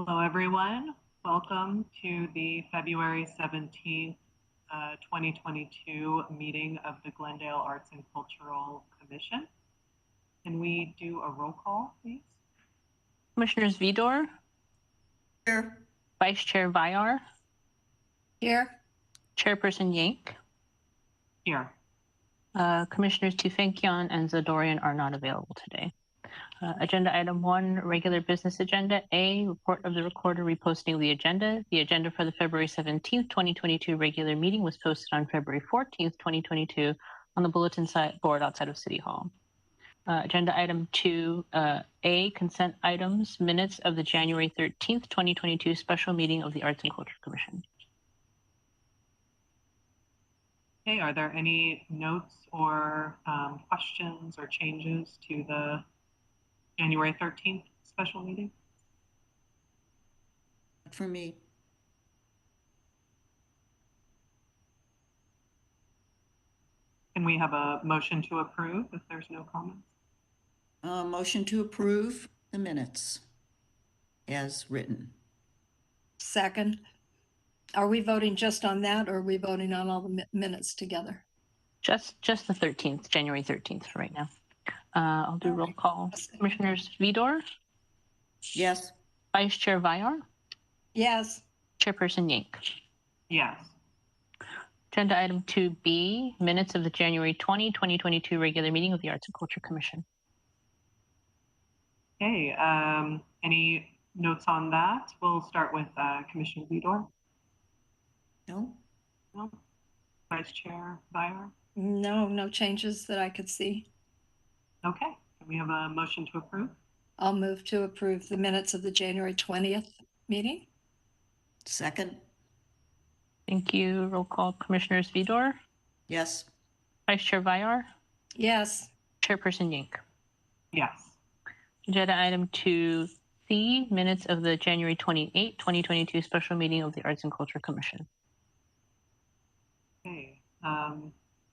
Hello, everyone. Welcome to the February 17th, 2022 meeting of the Glendale Arts and Cultural Commission. Can we do a roll call, please? Commissioners Vidor? Here. Vice Chair Vyar? Here. Chairperson Yank? Here. Commissioners Tufenkian and Zadorian are not available today. Agenda item 1, regular business agenda. A, report of the recorder reposting the agenda. The agenda for the February 17th, 2022 regular meeting was posted on February 14th, 2022 on the bulletin board outside of City Hall. Agenda item 2, A, consent items, minutes of the January 13th, 2022 special meeting of the Arts and Culture Commission. Okay, are there any notes or questions or changes to the January 13th special meeting? For me. Can we have a motion to approve if there's no comments? Motion to approve the minutes as written. Second. Are we voting just on that, or are we voting on all the minutes together? Just the 13th, January 13th for right now. I'll do roll call. Commissioners Vidor? Yes. Vice Chair Vyar? Yes. Chairperson Yank? Yes. Agenda item 2B, minutes of the January 2022 regular meeting of the Arts and Culture Commission. Okay, any notes on that? We'll start with Commissioner Vidor. No. No. Vice Chair Vyar? No changes that I could see. Okay, can we have a motion to approve? I'll move to approve the minutes of the January 20th meeting. Second. Thank you. Roll call. Commissioners Vidor? Yes. Vice Chair Vyar? Yes. Chairperson Yank? Yes. Agenda item 2C, minutes of the January 28, 2022 special meeting of the Arts and Culture Commission. Okay,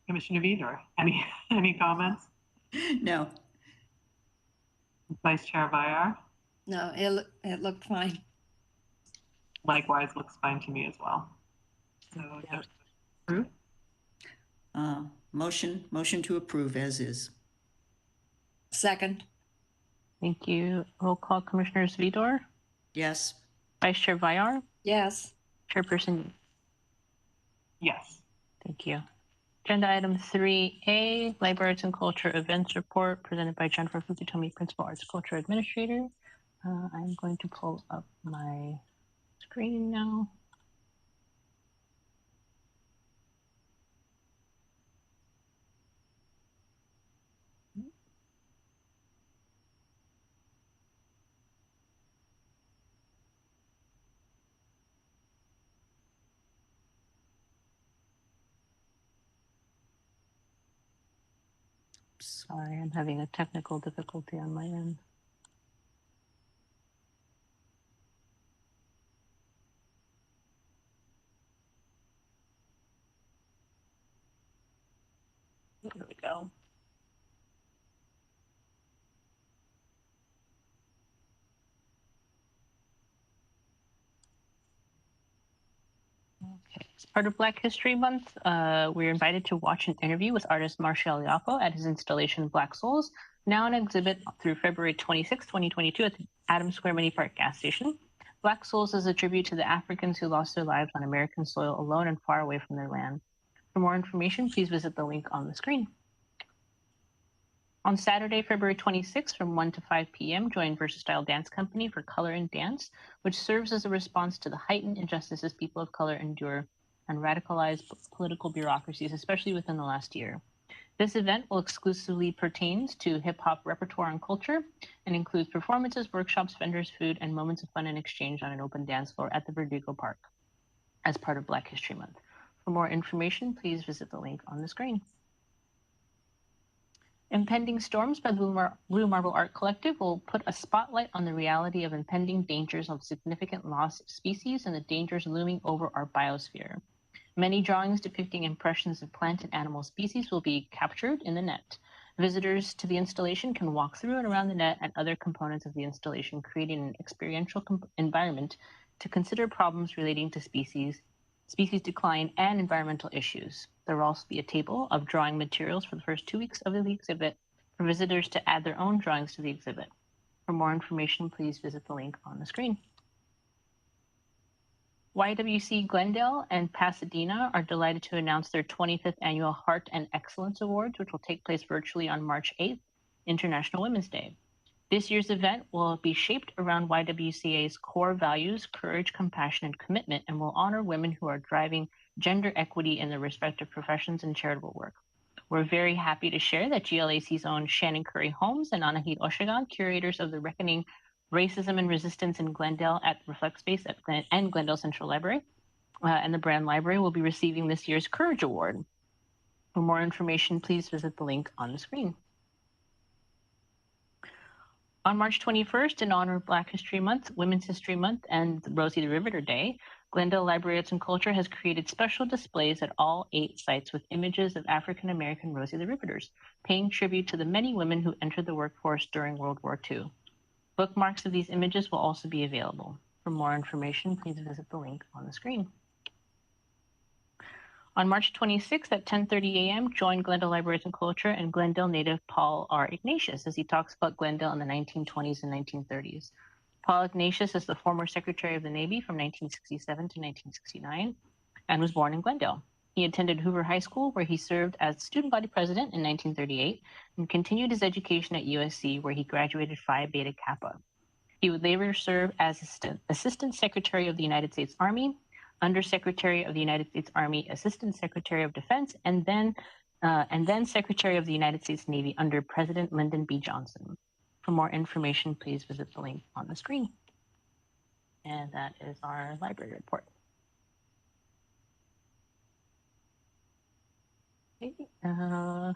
Commissioner Vidor, any comments? No. Vice Chair Vyar? No, it looked fine. Likewise, looks fine to me as well. So Yeah. approve. Motion to approve as is. Second. Thank you. Roll call. Commissioners Vidor? Yes. Vice Chair Vyar? Yes. Chairperson? Yes. Thank you. Agenda item 3A, Library Arts and Culture Events Report presented by Jennifer Fukutomi, Principal Arts and Culture Administrator. I'm going to pull up my screen now. Sorry, I'm having a technical difficulty on my end. There we go. Okay. As part of Black History Month, we're invited to watch an interview with artist Marshall Yapo at his installation Black Souls, now an exhibit through February 26, 2022 at the Adams Square Mini Park gas station. Black Souls is a tribute to the Africans who lost their lives on American soil alone and far away from their land. For more information, please visit the link on the screen. On Saturday, February 26th from 1 to 5 p.m., join Versatile Dance Company for Color and Dance, which serves as a response to the heightened injustices people of color endure and radicalized political bureaucracies, especially within the last year. This event will exclusively pertain to hip-hop repertoire and culture and includes performances, workshops, vendors, food, and moments of fun and exchange on an open dance floor at the Verdugo Park as part of Black History Month. For more information, please visit the link on the screen. Impending Storms by the Blue Marble Art Collective will put a spotlight on the reality of impending dangers of significant loss of species and the dangers looming over our biosphere. Many drawings depicting impressions of plant and animal species will be captured in the net. Visitors to the installation can walk through and around the net and other components of the installation, creating an experiential environment to consider problems relating to species decline, and environmental issues. There will also be a table of drawing materials for the first 2 weeks of the exhibit for visitors to add their own drawings to the exhibit. For more information, please visit the link on the screen. YWC Glendale and Pasadena are delighted to announce their 25th annual Heart and Excellence Awards, which will take place virtually on March 8th, International Women's Day. This year's event will be shaped around YWCA's core values, courage, compassion, and commitment, and will honor women who are driving gender equity in their respective professions and charitable work. We're very happy to share that GLAC's own Shannon Curry Holmes and Anahit Oshagan, curators of the Reckoning Racism and Resistance in Glendale at Reflect Space and Glendale Central Library and the Brand Library, will be receiving this year's Courage Award. For more information, please visit the link on the screen. On March 21st, in honor of Black History Month, Women's History Month, and Rosie the Riveter Day, Glendale Library Arts and Culture has created special displays at all 8 sites with images of African American Rosie the Riveters, paying tribute to the many women who entered the workforce during World War II. Bookmarks of these images will also be available. For more information, please visit the link on the screen. On March 26th at 10:30 a.m., join Glendale Library Arts and Culture and Glendale native Paul R. Ignatius as he talks about Glendale in the 1920s and 1930s. Paul Ignatius is the former Secretary of the Navy from 1967 to 1969 and was born in Glendale. He attended Hoover High School, where he served as student body president in 1938 and continued his education at USC, where he graduated Phi Beta Kappa. He would later serve as Assistant Secretary of the United States Army, Undersecretary of the United States Army, Assistant Secretary of Defense, and then Secretary of the United States Navy under President Lyndon B. Johnson. For more information, please visit the link on the screen. And that is our library report. Okay, I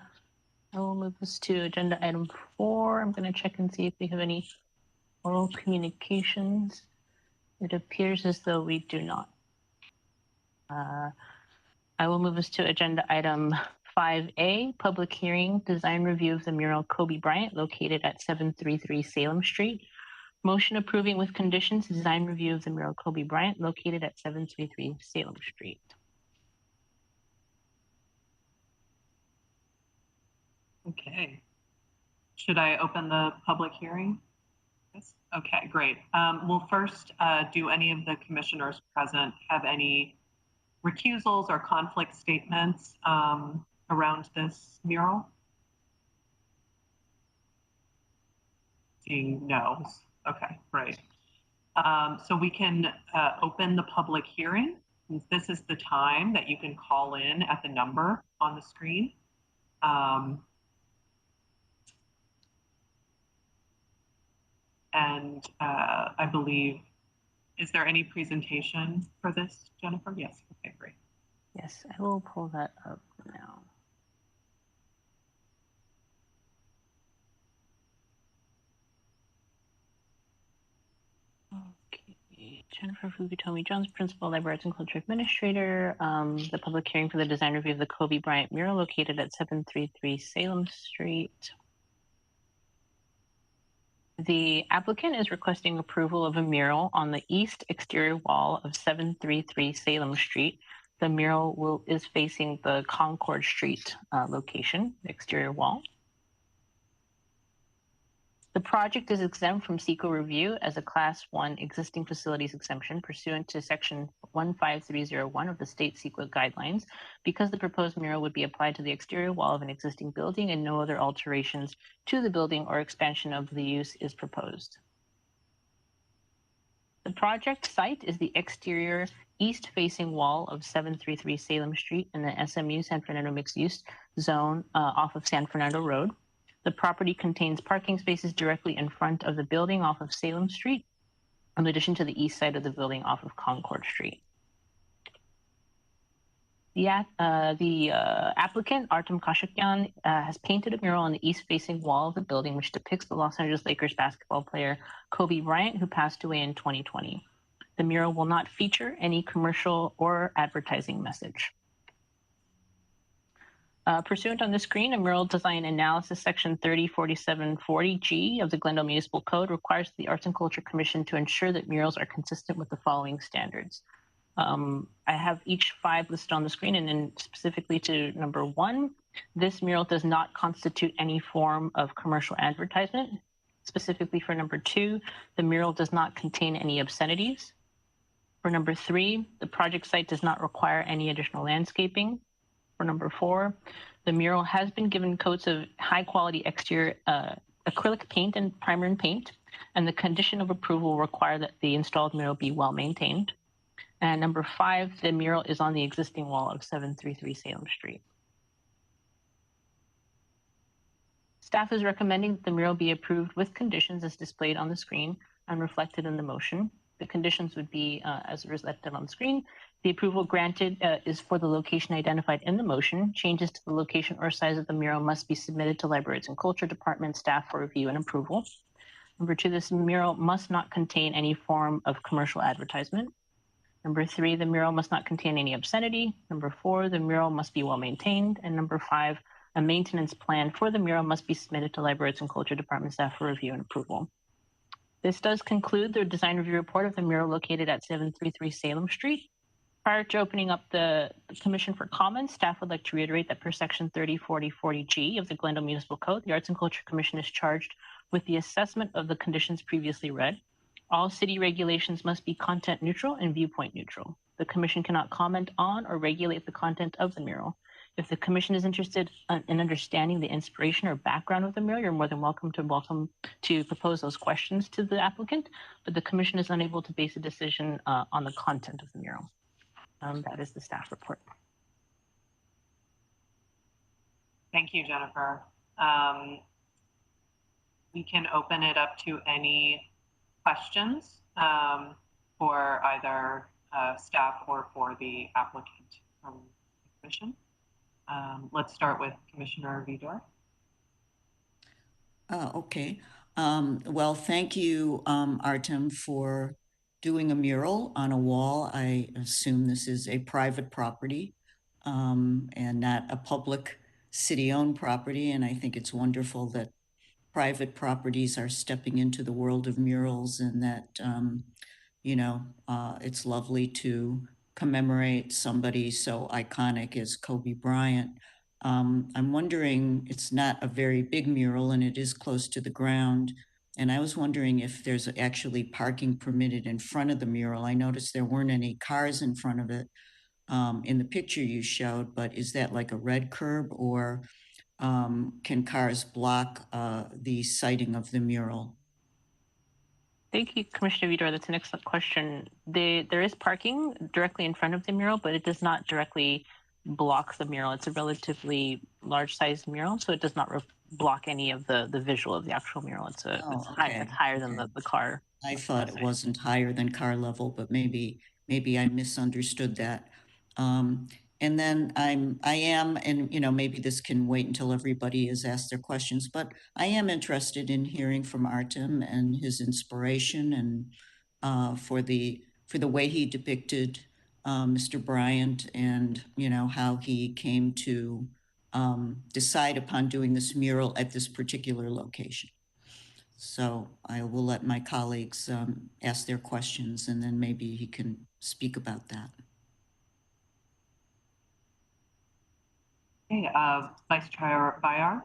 will move this to agenda item 4. I'm going to check and see if we have any oral communications. It appears as though we do not. I will move us to agenda item 5A, public hearing, design review of the mural Kobe Bryant located at 733 Salem Street. Motion approving with conditions design review of the mural Kobe Bryant located at 733 Salem Street. Okay. Should I open the public hearing? Yes. Okay, great. We'll first, do any of the commissioners present have any recusals or conflict statements around this mural? Seeing no's. Okay, great. So we can open the public hearing. This is the time that you can call in at the number on the screen. And I believe, is there any presentation for this, Jennifer? Yes, okay, great. Yes, I will pull that up now. Okay, Jennifer Fugitomi-Jones, Principal Library Arts and Culture Administrator. The public hearing for the design review of the Kobe Bryant mural located at 733 Salem Street. The applicant is requesting approval of a mural on the east exterior wall of 733 Salem Street. The mural is facing the Concord Street location, the exterior wall. The project is exempt from SEQA review as a Class 1 existing facilities exemption pursuant to Section 15301 of the state SEQA guidelines, because the proposed mural would be applied to the exterior wall of an existing building and no other alterations to the building or expansion of the use is proposed. The project site is the exterior east-facing wall of 733 Salem Street in the SMU San Fernando mixed-use zone off of San Fernando Road. The property contains parking spaces directly in front of the building off of Salem Street, in addition to the east side of the building off of Concord Street. The applicant, Artem has painted a mural on the east-facing wall of the building, which depicts the Los Angeles Lakers basketball player Kobe Bryant, who passed away in 2020. The mural will not feature any commercial or advertising message. Pursuant on the screen, a mural design analysis section 304740G of the Glendale Municipal Code requires the Arts and Culture Commission to ensure that murals are consistent with the following standards. I have each 5 listed on the screen, and then specifically to number 1, this mural does not constitute any form of commercial advertisement. Specifically for number 2, the mural does not contain any obscenities. For number 3, the project site does not require any additional landscaping. For number 4, the mural has been given coats of high quality exterior acrylic paint and primer and paint, and the condition of approval will require that the installed mural be well maintained. And number 5, the mural is on the existing wall of 733 Salem Street. Staff is recommending that the mural be approved with conditions as displayed on the screen and reflected in the motion. The conditions would be as reflected on the screen. The approval granted is for the location identified in the motion. Changes to the location or size of the mural must be submitted to Library Arts and Culture Department staff for review and approval. Number 2, this mural must not contain any form of commercial advertisement. Number 3, the mural must not contain any obscenity. Number 4, the mural must be well maintained. And number 5, a maintenance plan for the mural must be submitted to Library Arts and Culture Department staff for review and approval. This does conclude the design review report of the mural located at 733 Salem Street. Prior to opening up the commission for comments, staff would like to reiterate that per section 304040G of the Glendale Municipal Code, the Arts and Culture Commission is charged with the assessment of the conditions previously read. All city regulations must be content neutral and viewpoint neutral. The commission cannot comment on or regulate the content of the mural. If the commission is interested in understanding the inspiration or background of the mural, you're more than welcome to propose those questions to the applicant, but the commission is unable to base a decision on the content of the mural. That is the staff report. Thank you, Jennifer. We can open it up to any questions for either staff or for the applicant from the commission. Let's start with Commissioner Vidor. Okay. Well, thank you, Artem, for doing a mural on a wall. I assume this is a private property and not a public city-owned property. And I think it's wonderful that private properties are stepping into the world of murals, and that, it's lovely to commemorate somebody so iconic as Kobe Bryant. I'm wondering, it's not a very big mural and it is close to the ground. And I was wondering if there's actually parking permitted in front of the mural. I noticed there weren't any cars in front of it in the picture you showed, but is that like a red curb, or can cars block the sighting of the mural? Thank you, Commissioner Vidor. That's an excellent question. There is parking directly in front of the mural, but it does not directly block the mural. It's a relatively large-sized mural, so it does not block any of the visual of the actual mural. It's higher than the car. I thought it wasn't higher than car level, but maybe I misunderstood that. And then I am, and maybe this can wait until everybody has asked their questions, but I am interested in hearing from Artem and his inspiration, and for the way he depicted Mr. Bryant, and how he came to decide upon doing this mural at this particular location. So I will let my colleagues ask their questions, and then maybe he can speak about that. Okay, Vice Chair Bayar.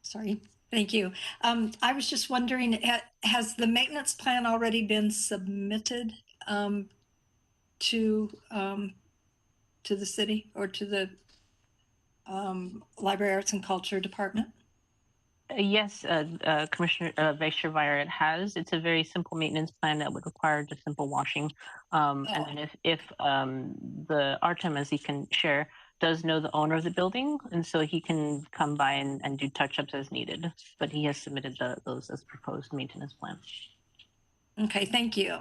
Sorry, thank you. I was just wondering, has the maintenance plan already been submitted to the city or to the Library Arts and Culture Department? Yes, Commissioner Vice Chair Bayar, it has. It's a very simple maintenance plan that would require just simple washing. And then if the Artem, as he can share, does know the owner of the building, and so he can come by and do touch-ups as needed. But he has submitted those as proposed maintenance plans. Okay, thank you.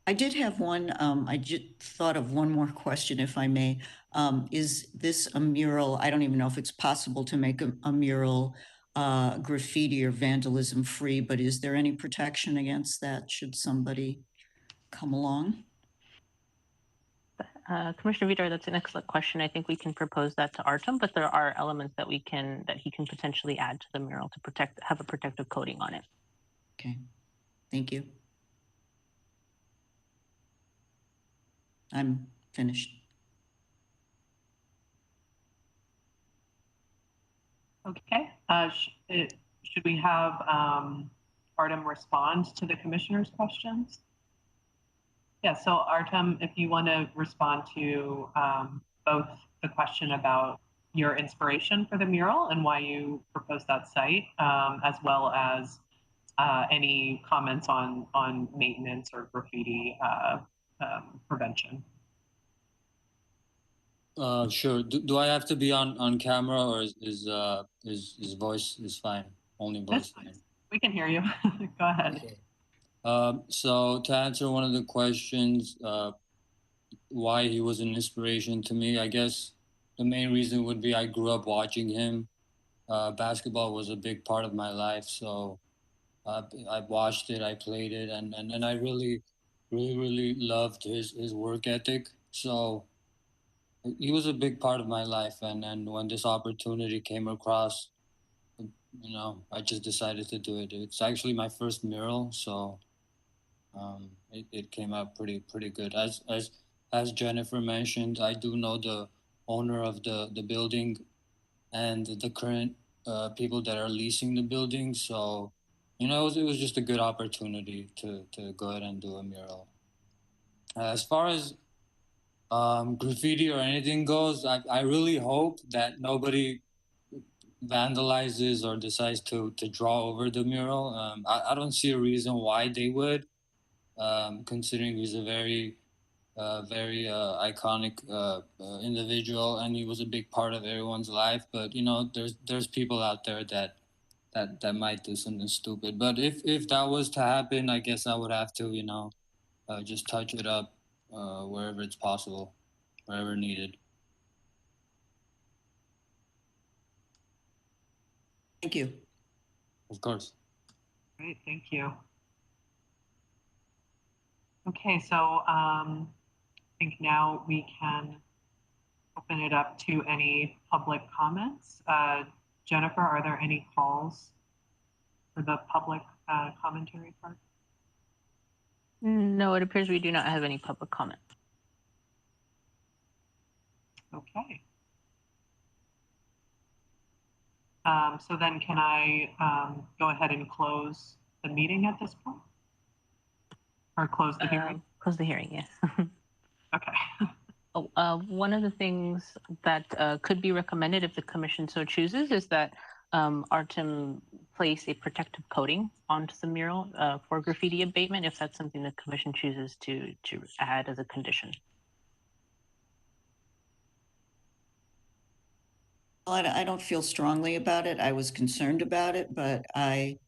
I did have one, I just thought of one more question, if I may. Is this a mural? I don't even know if it's possible to make a mural graffiti or vandalism free, but is there any protection against that should somebody come along? Commissioner Vidar, that's an excellent question. I think we can propose that to Artem, but there are elements that he can potentially add to the mural to have a protective coating on it. Okay, thank you. I'm finished. Okay. Should we have Artem respond to the commissioner's questions? Yeah, so Artem, if you want to respond to both the question about your inspiration for the mural and why you proposed that site, as well as any comments on maintenance or graffiti prevention. Sure. Do I have to be on camera, or is voice is fine? Only voice. We can hear you. Go ahead. Okay. So to answer one of the questions, why he was an inspiration to me, I guess the main reason would be I grew up watching him. Basketball was a big part of my life, so I watched it, I played it, and I really loved his work ethic. So he was a big part of my life, and when this opportunity came across, I just decided to do it. It's actually my first mural, so it came out pretty good. As Jennifer mentioned, I do know the owner of the building and the current people that are leasing the building, so it was just a good opportunity to go ahead and do a mural. As far as graffiti or anything goes, I really hope that nobody vandalizes or decides to draw over the mural. I don't see a reason why they would, considering he's a very iconic individual, and he was a big part of everyone's life. But there's people out there that might do something stupid. But if that was to happen, I guess I would have to just touch it up wherever it's possible, wherever needed. Thank you. Of course. Great, thank you. Okay, so I think now we can open it up to any public comments. Jennifer, are there any calls for the public commentary part? No, it appears we do not have any public comment. Okay. So then can I go ahead and close the meeting at this point? Or close the hearing? Close the hearing, yes. Okay. One of the things that could be recommended if the commission so chooses is that Artem place a protective coating onto the mural for graffiti abatement, if that's something the commission chooses to add as a condition. Well, I don't feel strongly about it. I was concerned about it, but I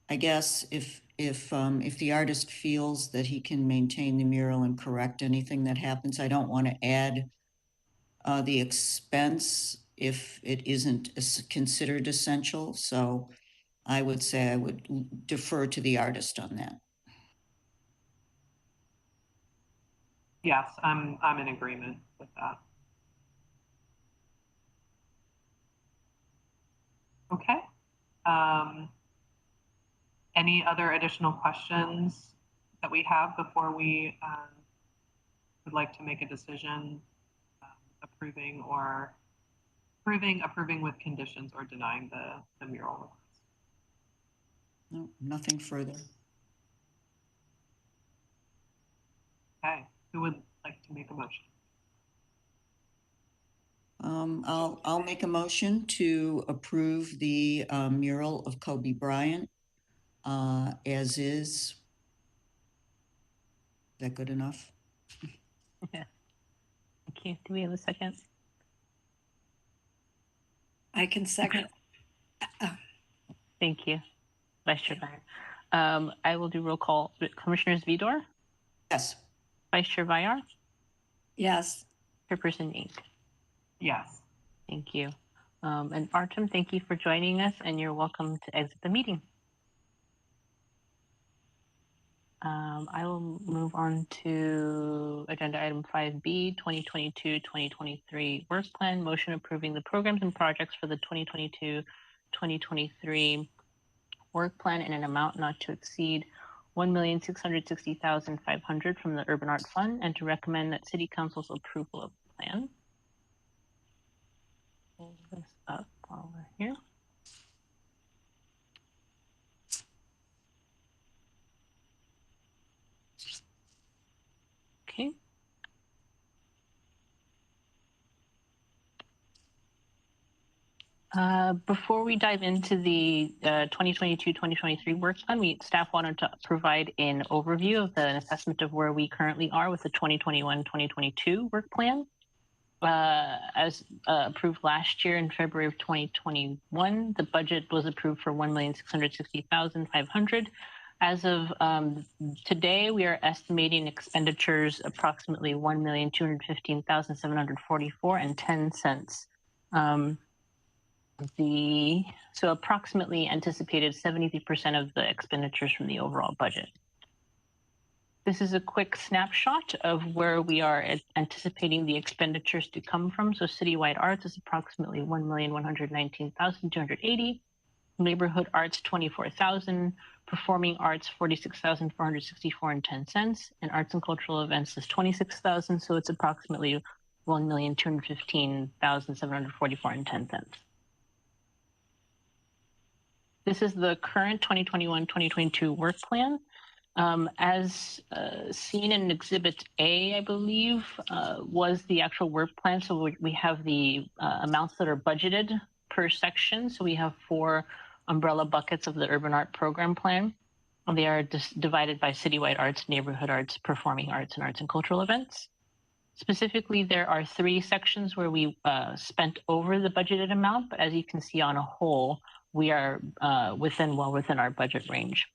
guess if the artist feels that he can maintain the mural and correct anything that happens, I don't want to add the expense if it isn't considered essential. So I would say I would defer to the artist on that. Yes, I'm in agreement with that. Okay. Any other additional questions that we have before we would like to make a decision approving with conditions or denying the mural request? No, nothing further. Okay, who would like to make a motion? I'll make a motion to approve the mural of Kobe Bryant as is. Is that good enough? Yeah. Thank you. Do we have a second? I can second. Thank you, Vice Chair Vyar. I will do roll call. Commissioners Vidor? Yes. Vice Chair Vyar? Yes. Chairperson Inc. Yes. Thank you. And Artem, thank you for joining us, and you're welcome to exit the meeting. I will move on to agenda item 5B, 2022-2023 work plan, motion approving the programs and projects for the 2022-2023 work plan in an amount not to exceed $1,660,500 from the Urban Art Fund, and to recommend that City Council's approval of the plan. Pull this up while we're here. Okay. Before we dive into the 2022-2023 work plan, staff wanted to provide an overview of an assessment of where we currently are with the 2021-2022 work plan. As approved last year in February of 2021, the budget was approved for $1,660,500. As of today, we are estimating expenditures approximately $1,215,744.10. So approximately anticipated 73% of the expenditures from the overall budget. This is a quick snapshot of where we are anticipating the expenditures to come from. So citywide arts is approximately $1,119,280, neighborhood arts $24,000, performing arts $46,464.10, and arts and cultural events is $26,000. So it's approximately $1,215,744.10. This is the current 2021-2022 work plan. As seen in Exhibit A, I believe, was the actual work plan. So we have the amounts that are budgeted per section. So we have 4 umbrella buckets of the urban art program plan. They are divided by citywide arts, neighborhood arts, performing arts, and arts and cultural events. Specifically, there are 3 sections where we spent over the budgeted amount, but as you can see on a whole, we are well within our budget range.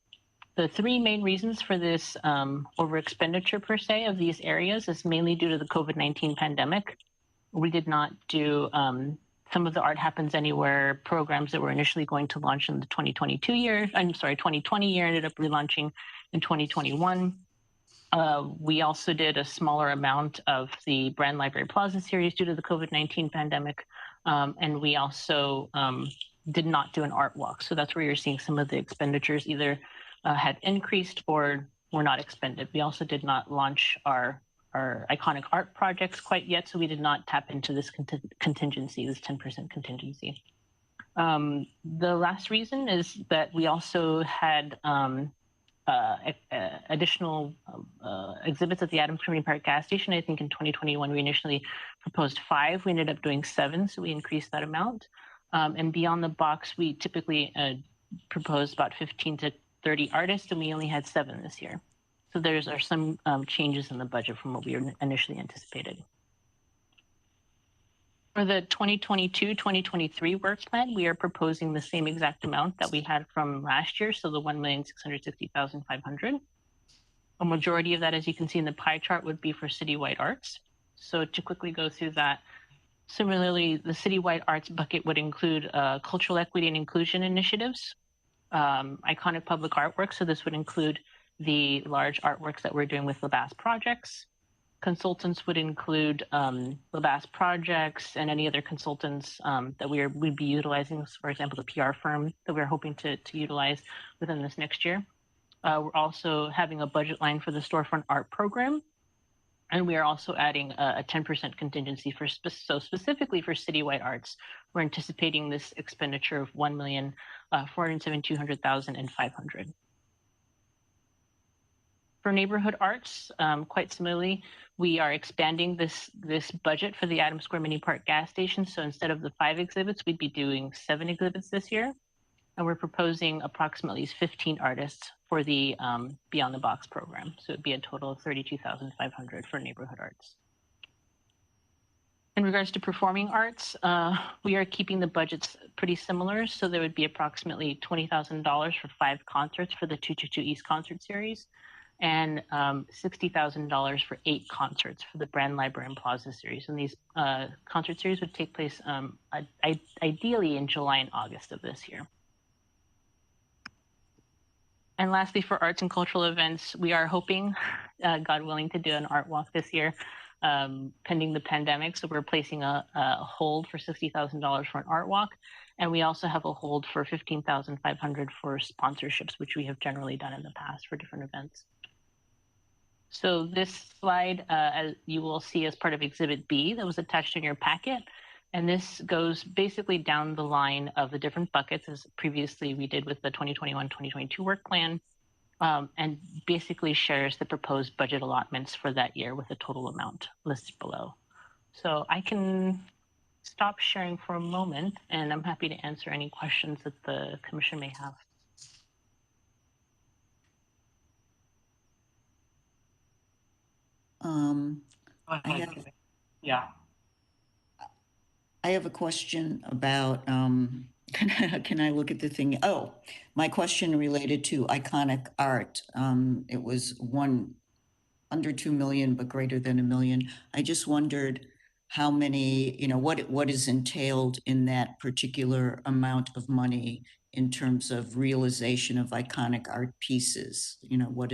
The 3 main reasons for this over expenditure per se of these areas is mainly due to the COVID-19 pandemic. We did not do some of the Art Happens Anywhere programs that were initially going to launch in the 2020 year ended up relaunching in 2021. We also did a smaller amount of the Brand Library Plaza series due to the COVID-19 pandemic. And we also did not do an art walk. So that's where you're seeing some of the expenditures either had increased or were not expended. We also did not launch our iconic art projects quite yet, so we did not tap into this contingency, this 10% contingency. The last reason is that we also had additional exhibits at the Adams Community Park gas station. I think in 2021, we initially proposed 5. We ended up doing 7, so we increased that amount. And beyond the box, we typically proposed about 15 to 30 artists, and we only had 7 this year. So there are some changes in the budget from what we initially anticipated. For the 2022-2023 work plan, we are proposing the same exact amount that we had from last year, so the $1,660,500. A majority of that, as you can see in the pie chart, would be for citywide arts. So to quickly go through that, similarly, the citywide arts bucket would include cultural equity and inclusion initiatives, iconic public artwork. So this would include the large artworks that we're doing with LaBasse Projects. Consultants would include LaBasse Projects and any other consultants that we'd be utilizing, for example, the PR firm that we're hoping to utilize within this next year. We're also having a budget line for the storefront art program. And we are also adding a 10% contingency specifically for citywide arts. We're anticipating this expenditure of $1,472,500. For neighborhood arts, quite similarly, we are expanding this budget for the Adams Square Mini Park gas station. So instead of the 5 exhibits, we'd be doing 7 exhibits this year. And we're proposing approximately 15 artists for the Beyond the Box program. So it'd be a total of $32,500 for neighborhood arts. In regards to performing arts, we are keeping the budgets pretty similar. So there would be approximately $20,000 for 5 concerts for the 222 East concert series, and $60,000 for 8 concerts for the Brand Library and Plaza series. And these concert series would take place ideally in July and August of this year. And lastly, for arts and cultural events, we are hoping, God willing, to do an art walk this year, pending the pandemic. So we're placing a hold for $60,000 for an art walk. And we also have a hold for $15,500 for sponsorships, which we have generally done in the past for different events. So this slide, as you will see as part of Exhibit B that was attached in your packet. And this goes basically down the line of the different buckets as previously we did with the 2021-2022 work plan, and basically shares the proposed budget allotments for that year with a total amount listed below. So I can stop sharing for a moment, and I'm happy to answer any questions that the commission may have. Go I ahead, have- Kitty. Yeah. I have a question about, can I look at the thing? Oh, my question related to iconic art. It was under 2 million, but greater than 1 million. I just wondered how many, what is entailed in that particular amount of money in terms of realization of iconic art pieces? What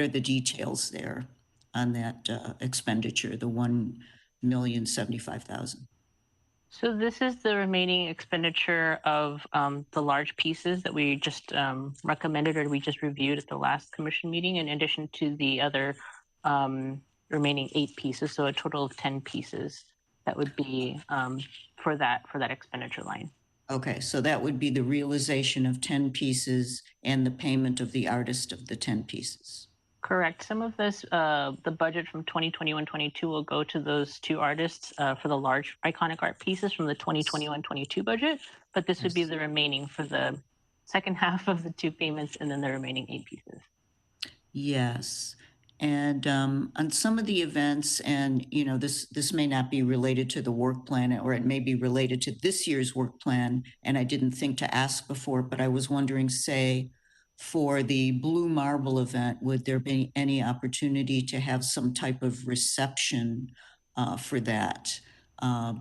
are the details there on that expenditure, the 1,075,000? So this is the remaining expenditure of the large pieces that we just recommended or we just reviewed at the last commission meeting, in addition to the other remaining 8 pieces. So a total of 10 pieces that would be for that expenditure line. Okay, so that would be the realization of 10 pieces and the payment of the artist of the 10 pieces. Correct. Some of this, the budget from 2021-22 will go to those 2 artists for the large iconic art pieces from the 2021-22 budget, but this would be the remaining for the second half of the 2 payments and then the remaining 8 pieces. Yes. And on some of the events, and this may not be related to the work plan, or it may be related to this year's work plan, and I didn't think to ask before, but I was wondering, say, for the Blue Marble event, would there be any opportunity to have some type of reception for that?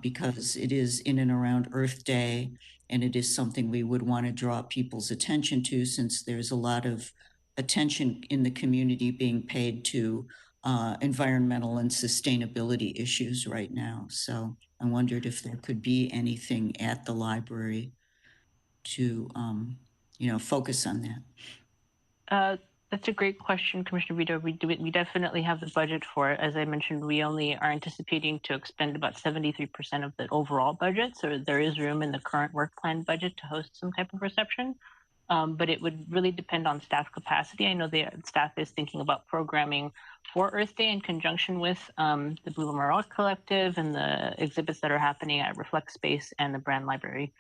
Because it is in and around Earth Day, and it is something we would want to draw people's attention to, since there's a lot of attention in the community being paid to environmental and sustainability issues right now. So I wondered if there could be anything at the library to, focus on that. That's a great question, Commissioner Vito. We definitely have the budget for it. As I mentioned, we only are anticipating to expend about 73% of the overall budget. So there is room in the current work plan budget to host some type of reception. But it would really depend on staff capacity. I know the staff is thinking about programming for Earth Day in conjunction with the Blue Mural Collective and the exhibits that are happening at Reflect Space and the Brand Library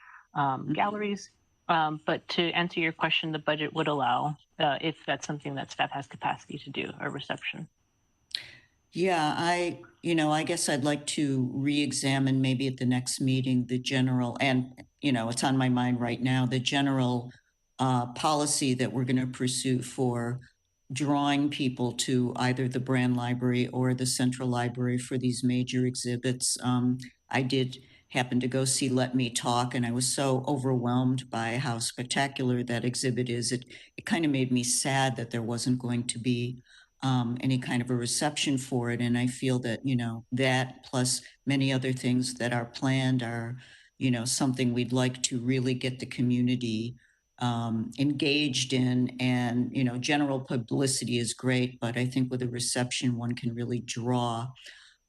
galleries. But to answer your question, the budget would allow, if that's something that staff has capacity to do, a reception. Yeah, I guess I'd like to re-examine maybe at the next meeting the general, and it's on my mind right now, the general policy that we're going to pursue for drawing people to either the Brand Library or the Central Library for these major exhibits. I did happen to go see Let Me Talk, and I was so overwhelmed by how spectacular that exhibit is. It kind of made me sad that there wasn't going to be any kind of a reception for it. And I feel that, that plus many other things that are planned are, something we'd like to really get the community engaged in. And, general publicity is great, but I think with a reception, one can really draw.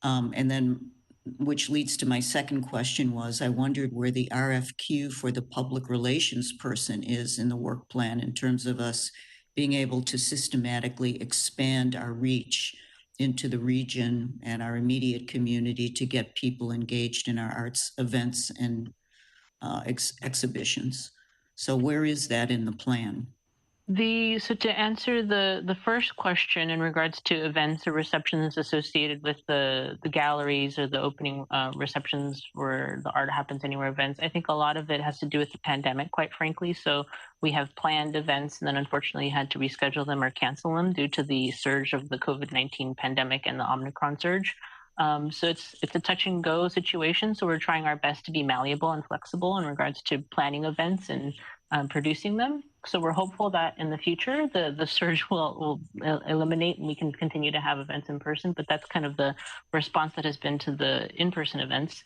And then, which leads to my second question was, I wondered where the RFQ for the public relations person is in the work plan in terms of us being able to systematically expand our reach into the region and our immediate community to get people engaged in our arts events and exhibitions. So where is that in the plan? So to answer the first question in regards to events or receptions associated with the galleries or the opening receptions where the Art Happens Anywhere events, I think a lot of it has to do with the pandemic, quite frankly. So we have planned events and then unfortunately had to reschedule them or cancel them due to the surge of the COVID-19 pandemic and the Omicron surge. So it's a touch and go situation. So we're trying our best to be malleable and flexible in regards to planning events and producing them. So we're hopeful that in the future, the surge will eliminate and we can continue to have events in person, but that's kind of the response that has been to the in-person events.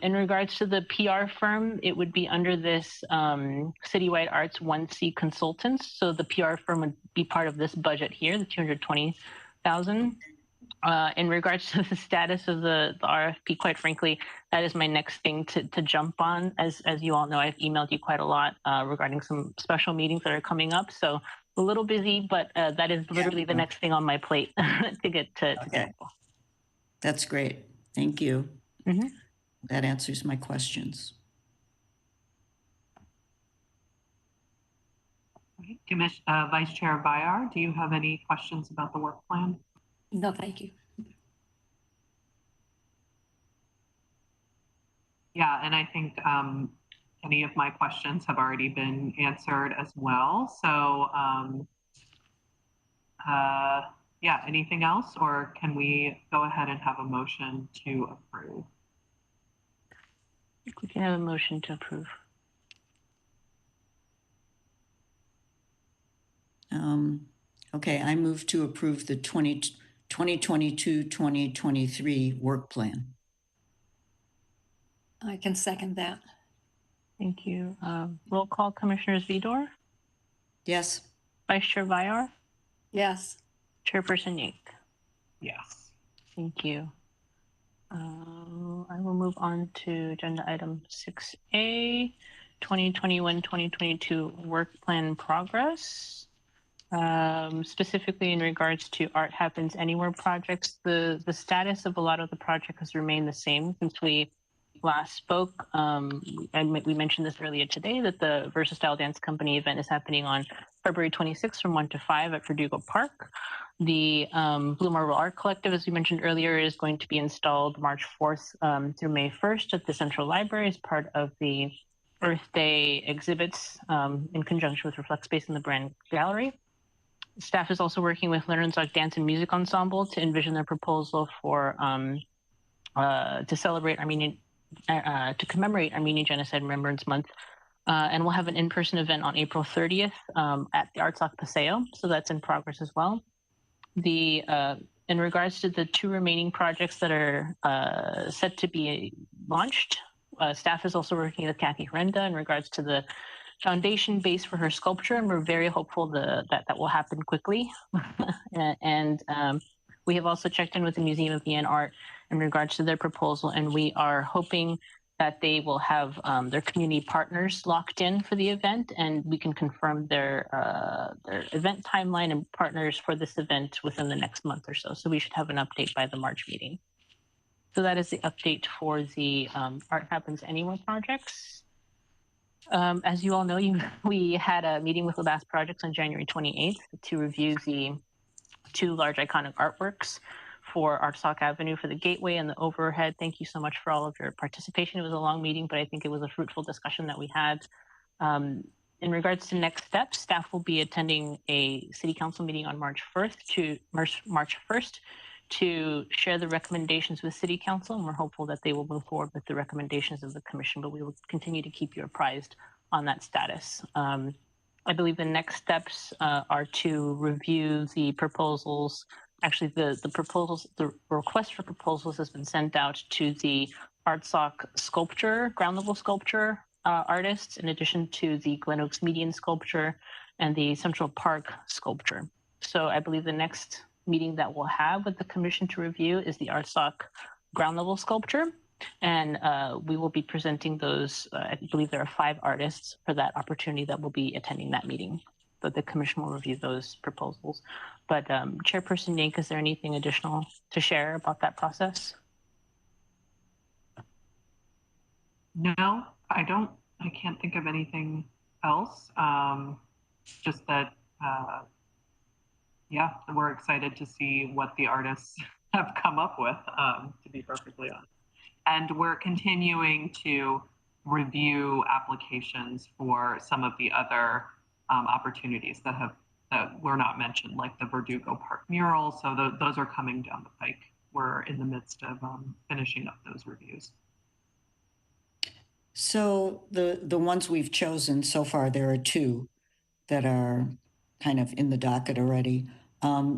In regards to the PR firm, it would be under this Citywide Arts 1C Consultants. So the PR firm would be part of this budget here, the 220,000. In regards to the status of the RFP, quite frankly, that is my next thing to jump on. As you all know, I've emailed you quite a lot regarding some special meetings that are coming up. So a little busy, but that is literally the next thing on my plate to get to tackle. That's great. Thank you. Mm-hmm. That answers my questions. Vice Chair Bayar, do you have any questions about the work plan? No, thank you. Yeah, and I think any of my questions have already been answered as well. So yeah, anything else, or can we go ahead and have a motion to approve? I think we can have a motion to approve. Okay, I move to approve the 2022-2023 work plan. I can second that. Thank you. Roll call, Commissioners Vidor, Yes. Vice Chair Vyar, Yes. Chairperson Yank. Yes. Thank you. I will move on to agenda item 6A, 2021-2022 work plan progress. Specifically in regards to Art Happens Anywhere projects, the status of a lot of the project has remained the same since we last spoke. And we mentioned this earlier today that the Versatile Dance Company event is happening on February 26th from 1 to 5 at Verdugo Park. The Blue Marble Art Collective, as we mentioned earlier, is going to be installed March 4th through May 1st at the Central Library as part of the Earth Day exhibits in conjunction with Reflect Space in the Brand Gallery. Staff is also working with Lernsok Dance and Music Ensemble to envision their proposal for to celebrate Armenian, to commemorate Armenian Genocide Remembrance Month. And we'll have an in-person event on April 30th at the Artsock Paseo. So that's in progress as well. In regards to the 2 remaining projects that are set to be launched, staff is also working with Kathy Renda in regards to the foundation base for her sculpture, and we're very hopeful that will happen quickly. And we have also checked in with the Museum of Vienna Art in regards to their proposal, and we are hoping that they will have their community partners locked in for the event, and we can confirm their event timeline and partners for this event within the next month or so. So we should have an update by the March meeting. So that is the update for the Art Happens Anywhere projects. As you all know, we had a meeting with Labas Projects on January 28th to review the 2 large iconic artworks for Artsock Avenue for the gateway and the overhead. Thank you so much for all of your participation. It was a long meeting, but I think it was a fruitful discussion that we had. In regards to next steps, staff will be attending a city council meeting on March 1st to share the recommendations with city council, and we're hopeful that they will move forward with the recommendations of the commission, but we will continue to keep you apprised on that status. I believe the next steps are to review the proposals. Actually, the request for proposals has been sent out to the Artsock sculpture, ground level sculpture artists, in addition to the Glen Oaks median sculpture and the Central Park sculpture. So I believe the next meeting that we'll have with the commission to review is the Artsock ground level sculpture. And we will be presenting those, I believe there are 5 artists for that opportunity that will be attending that meeting. But the commission will review those proposals. But Chairperson Yank, is there anything additional to share about that process? No, I don't. I can't think of anything else. Just that, yeah, we're excited to see what the artists have come up with, to be perfectly honest. And we're continuing to review applications for some of the other opportunities that were not mentioned, like the Verdugo Park mural. So those are coming down the pike. We're in the midst of finishing up those reviews. So the ones we've chosen so far, there are 2. that are kind of in the docket already.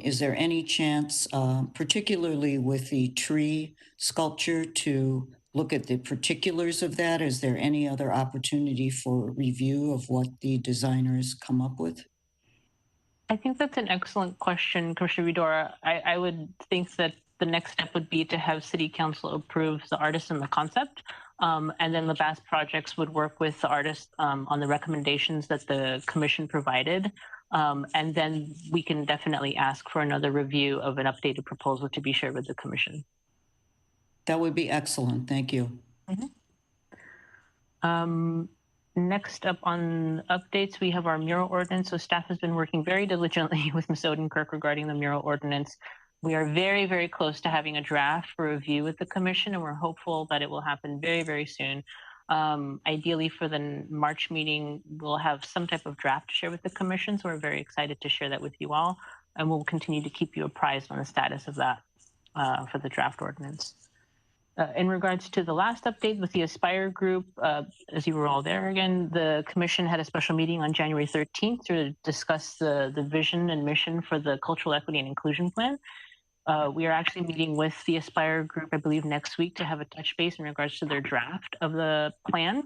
Is there any chance, particularly with the tree sculpture, to look at the particulars of that? Is there any other opportunity for review of what the designers come up with? I think that's an excellent question, Commissioner Vidor. I would think that the next step would be to have City Council approve the artist and the concept. And then the BAS projects would work with the artist on the recommendations that the commission provided. And then we can definitely ask for another review of an updated proposal to be shared with the commission. That would be excellent. Thank you. Next up on updates, we have our mural ordinance. So staff has been working very diligently with Ms. Odenkirk regarding the mural ordinance. We are very, very close to having a draft for review with the commission, and we're hopeful that it will happen very, very soon. Ideally for the March meeting, we'll have some type of draft to share with the commission. So we're very excited to share that with you all, and we'll continue to keep you apprised on the status of that for the draft ordinance. In regards to the last update with the Aspire group, as you were all there again, the commission had a special meeting on January 13th to discuss the vision and mission for the Cultural Equity and Inclusion Plan. We are actually meeting with the Aspire group, I believe, next week to have a touch base in regards to their draft of the plan,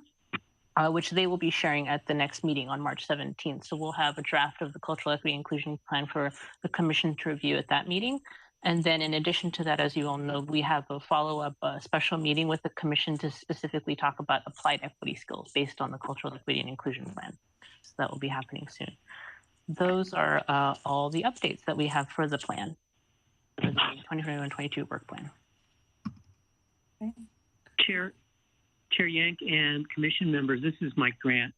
which they will be sharing at the next meeting on March 17th. So we'll have a draft of the Cultural Equity and Inclusion Plan for the commission to review at that meeting. And then in addition to that, as you all know, we have a follow-up special meeting with the commission to specifically talk about applied equity skills based on the Cultural Equity and Inclusion Plan. So that will be happening soon. Those are all the updates that we have for the plan, for the 2021-22 work plan. Okay. Chair Yank and commission members, this is Mike Grant.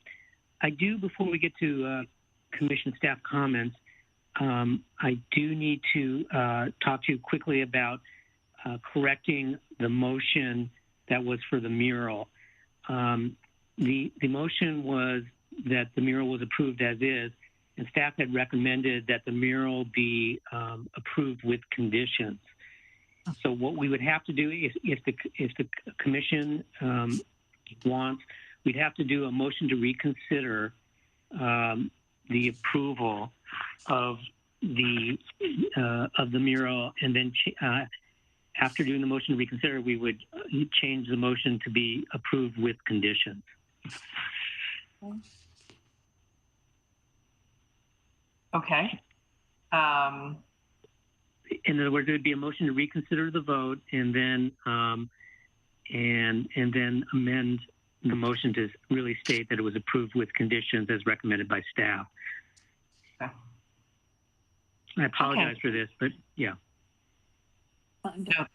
I do, before we get to commission staff comments, I do need to talk to you quickly about correcting the motion that was for the mural. The motion was that the mural was approved as is, and staff had recommended that the mural be approved with conditions. So what we would have to do is, if the commission wants, we'd have to do a motion to reconsider the approval of the mural, and then after doing the motion to reconsider, we would change the motion to be approved with conditions. Okay. In other words, there would be a motion to reconsider the vote, and then and then amend the motion to really state that it was approved with conditions as recommended by staff. Okay. I apologize for this, but yeah. No,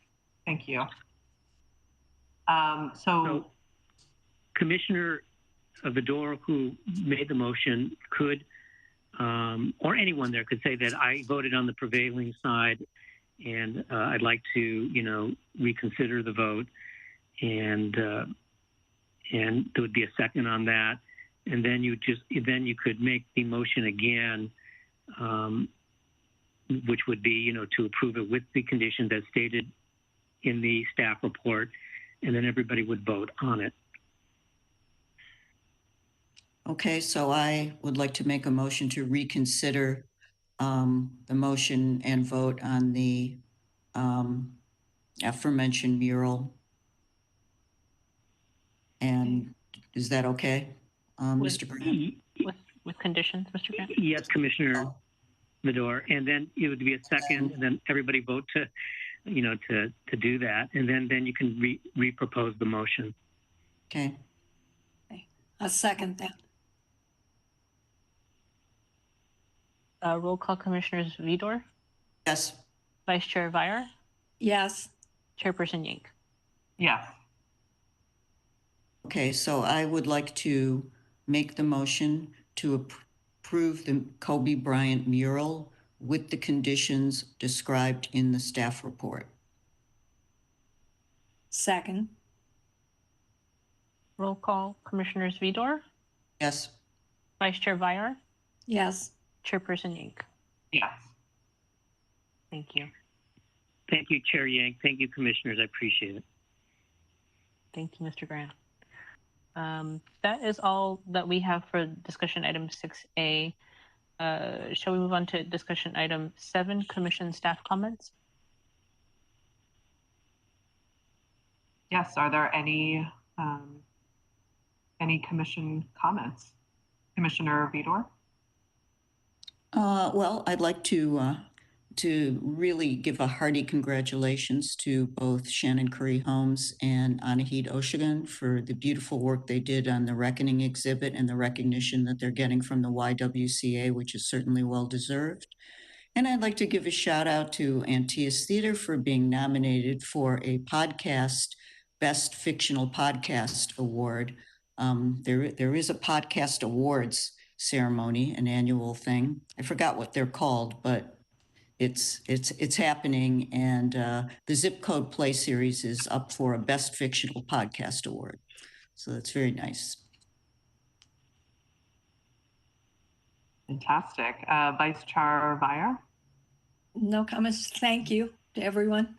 thank you. So Commissioner Vidor, who made the motion, could, or anyone there could say that I voted on the prevailing side, and I'd like to, reconsider the vote, and there would be a second on that, and then you could make the motion again, which would be, to approve it with the conditions as stated in the staff report, and then everybody would vote on it. Okay, so I would like to make a motion to reconsider the motion and vote on the aforementioned mural. And is that okay, Mr. Grant? With conditions, Mr. Grant? Yes, Commissioner Vidor. And then it would be a second, and then everybody vote to do that. And then you can re-propose the motion. Okay. A second that. Roll call, Commissioners Vidor? Yes. Vice Chair Vier? Yes. Chairperson Yank? Yes. Okay, so I would like to make the motion to approve the Kobe Bryant mural with the conditions described in the staff report. Second. Roll call, Commissioners Vidor? Yes. Vice Chair Vier? Yes. Chairperson Yank? Yes. Thank you. Thank you, Chair Yank. Thank you, Commissioners. I appreciate it. Thank you, Mr. Grant. That is all that we have for discussion item 6A. Shall we move on to discussion item 7, commission staff comments? Yes, are there any commission comments? Commissioner Vidor? Well, I'd like to really give a hearty congratulations to both Shannon Curry Holmes and Anahid Oshigan for the beautiful work they did on the Reckoning exhibit and the recognition that they're getting from the YWCA, which is certainly well deserved. And I'd like to give a shout out to Antaeus Theater for being nominated for a podcast Best Fictional Podcast Award. There is a podcast awards ceremony, an annual thing. I forgot what they're called, but it's happening, and the Zip Code Play Series is up for a Best Fictional Podcast Award. So that's very nice. Fantastic. Vice Chair Vire? No comments. Thank you to everyone.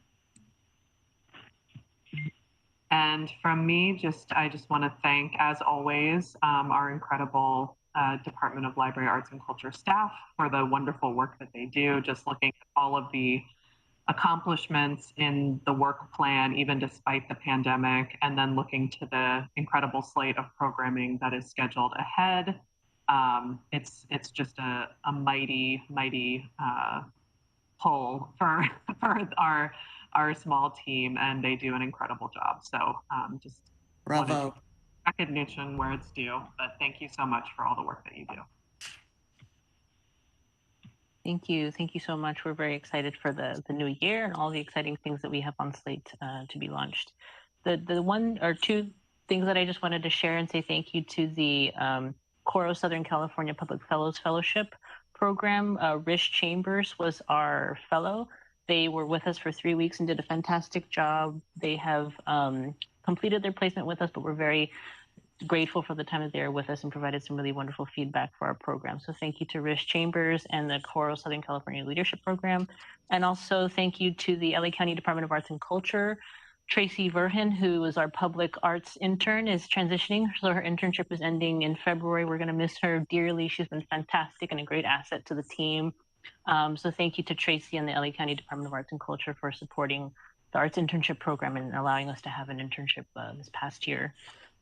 And from me, I just want to thank, as always, our incredible Department of Library Arts and Culture staff for the wonderful work that they do. Just looking at all of the accomplishments in the work plan, even despite the pandemic, and then looking to the incredible slate of programming that is scheduled ahead. It's just a mighty pull for our small team, and they do an incredible job. So just Bravo. Recognition where it's due, but thank you so much for all the work that you do. Thank you. Thank you so much. We're very excited for the new year and all the exciting things that we have on slate to be launched. The one or two things that I just wanted to share and say thank you to the Coro Southern California Public Fellows Fellowship program. Rish Chambers was our fellow. They were with us for 3 weeks and did a fantastic job. They have completed their placement with us, but we're very grateful for the time that they were with us and provided some really wonderful feedback for our program. So thank you to Rish Chambers and the Coro Southern California Leadership Program. And also thank you to the LA County Department of Arts and Culture. Tracy Verhin, who was our public arts intern, is transitioning. So her internship is ending in February. We're going to miss her dearly. She's been fantastic and a great asset to the team. So thank you to Tracy and the LA County Department of Arts and Culture for supporting the arts internship program and allowing us to have an internship this past year.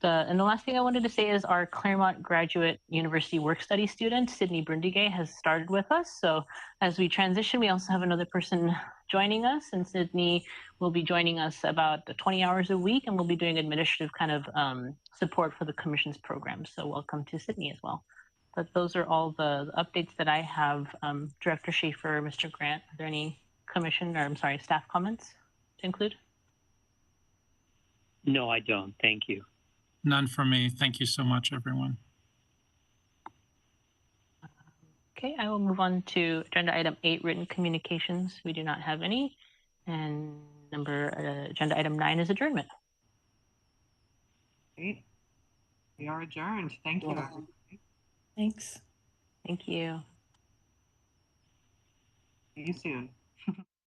And the last thing I wanted to say is our Claremont Graduate University Work Study student, Sydney Brundigay, has started with us. So as we transition, we also have another person joining us, and Sydney will be joining us about 20 hours a week, and we'll be doing administrative kind of support for the commission's program. So welcome to Sydney as well. But those are all the updates that I have. Director Schaefer, Mr. Grant, are there any staff comments to include? No, I don't. Thank you. None from me. Thank you so much, everyone. Okay, I will move on to agenda item 8, written communications. We do not have any. And agenda item 9 is adjournment. Great. We are adjourned. Thank you. Wow. Thanks. Thank you. See you soon.